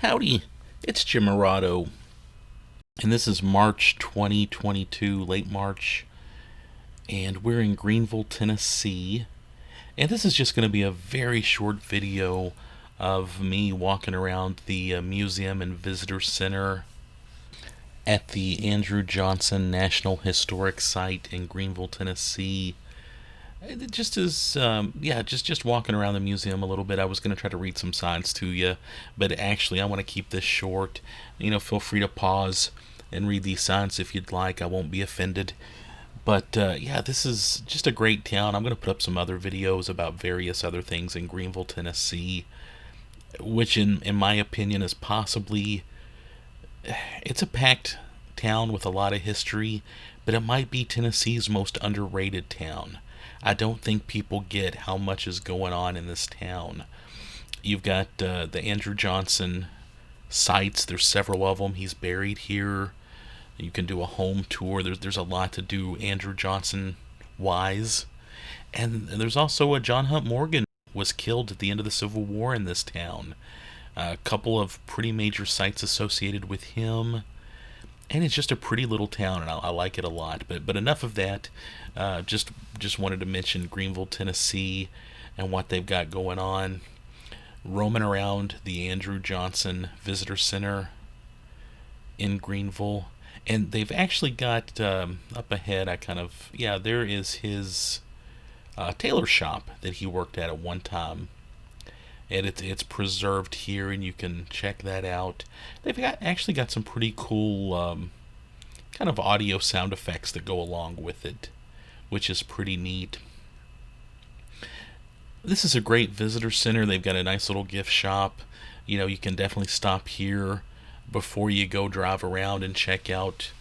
Howdy, it's Jim Morado, and this is March 2022, late March, and we're in Greeneville, Tennessee. And this is just going to be a very short video of me walking around the Museum and Visitor Center at the Andrew Johnson National Historic Site in Greeneville, Tennessee. It just is, just walking around the museum a little bit. I was going to try to read some signs to you, but actually, I want to keep this short. Feel free to pause and read these signs if you'd like. I won't be offended. But this is just a great town. I'm going to put up some other videos about various other things in Greeneville, Tennessee, which, in my opinion, is possibly it's a packed town with a lot of history, but it might be Tennessee's most underrated town. I don't think people get how much is going on in this town. You've got the Andrew Johnson sites. There's several of them. He's buried here. You can do a home tour. There's a lot to do Andrew Johnson wise. And there's also a John Hunt Morgan was killed at the end of the Civil War in this town. A couple of pretty major sites associated with him. And it's just a pretty little town, and I like it a lot. But enough of that. Just wanted to mention Greeneville, Tennessee, and what they've got going on. Roaming around the Andrew Johnson Visitor Center in Greeneville, and they've actually got up ahead. There is his tailor shop that he worked at one time. And it's preserved here, and you can check that out. They've actually got some pretty cool kind of audio sound effects that go along with it, which is pretty neat. This is a great visitor center. They've got a nice little gift shop. You can definitely stop here before you go drive around and check out,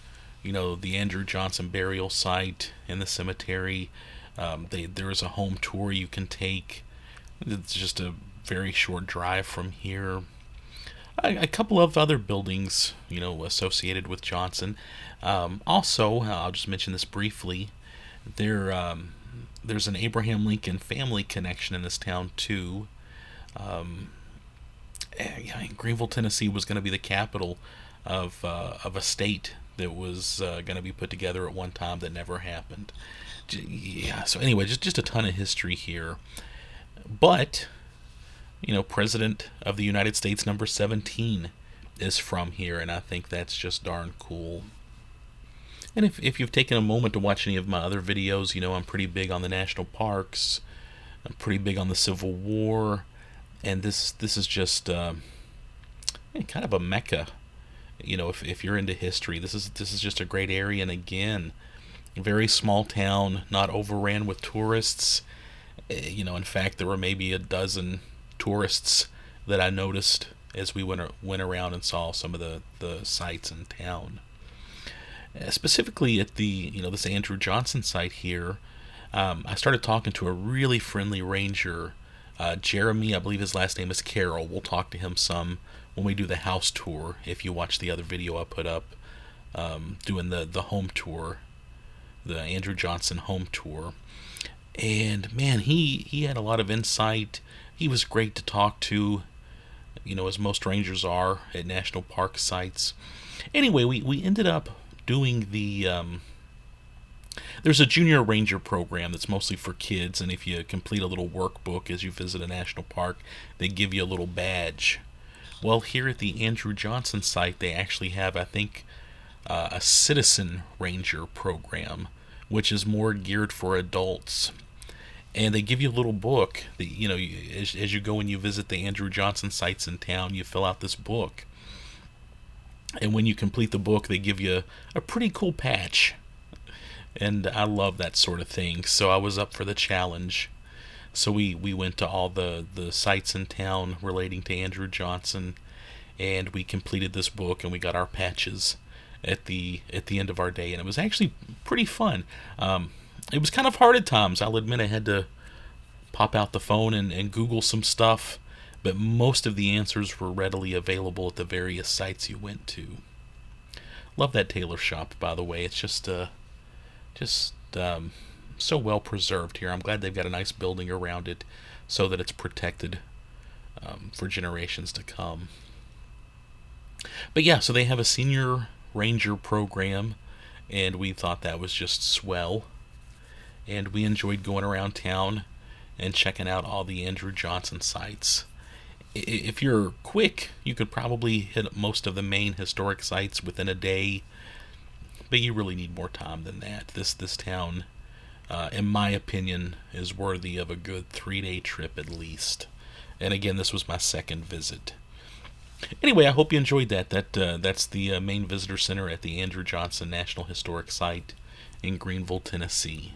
the Andrew Johnson burial site in the cemetery. There is a home tour you can take. It's just a very short drive from here. A couple of other buildings, associated with Johnson. Also, I'll just mention this briefly. There's an Abraham Lincoln family connection in this town too. Greeneville, Tennessee was going to be the capital of a state that was going to be put together at one time that never happened. So anyway, just a ton of history here. But President of the United States number 17 is from here, and I think that's just darn cool. And if you've taken a moment to watch any of my other videos, I'm pretty big on the national parks. I'm pretty big on the Civil War, and this is just kind of a mecca. If you're into history, this is just a great area. And again, very small town, not overran with tourists. In fact, there were maybe a dozen tourists that I noticed as we went around and saw some of the sites in town. Specifically at the this Andrew Johnson site here, I started talking to a really friendly ranger, Jeremy. I believe his last name is Carroll. We'll talk to him some when we do the house tour. If you watch the other video I put up, doing the home tour, the Andrew Johnson home tour. And man, he had a lot of insight. He was great to talk to, as most rangers are at national park sites. Anyway, we ended up doing there's a junior ranger program that's mostly for kids, and if you complete a little workbook as you visit a national park, they give you a little badge. Well, here at the Andrew Johnson site, they actually have, I think, a citizen ranger program, which is more geared for adults. And they give you a little book that, as you go and you visit the Andrew Johnson sites in town, you fill out this book. And when you complete the book, they give you a pretty cool patch. And I love that sort of thing. So I was up for the challenge. So we went to all the sites in town relating to Andrew Johnson. And we completed this book, and we got our patches at the end of our day. And it was actually pretty fun. It was kind of hard at times. I'll admit I had to pop out the phone and Google some stuff, but most of the answers were readily available at the various sites you went to. Love that tailor shop, by the way. It's just so well preserved here. I'm glad they've got a nice building around it so that it's protected for generations to come. But yeah, so they have a senior ranger program, and we thought that was just swell. And we enjoyed going around town and checking out all the Andrew Johnson sites. If you're quick, you could probably hit most of the main historic sites within a day, but you really need more time than that. This town, in my opinion, is worthy of a good 3-day trip at least. And again, this was my second visit. Anyway, I hope you enjoyed that. That's the main visitor center at the Andrew Johnson National Historic Site in Greeneville, Tennessee.